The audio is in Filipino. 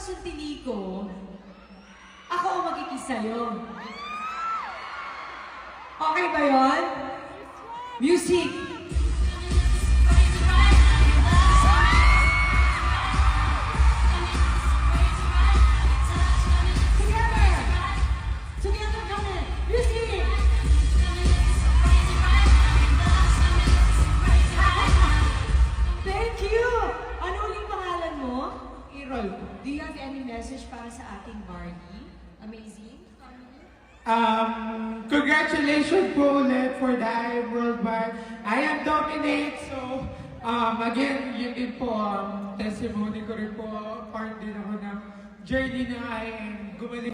suntili ko, ako ang magkikis sa'yo. Okay ba yun? Music! Together, come in! Music! Thank you! Ano uling pangalan mo? Errol, do you have any message para sa ating Barbie? Amazing? Congratulations po ulit for the IM Worldwide. I am Dominate, so again, yun din po, testimony ko rin po, part din ako ng journey na I am gumaling.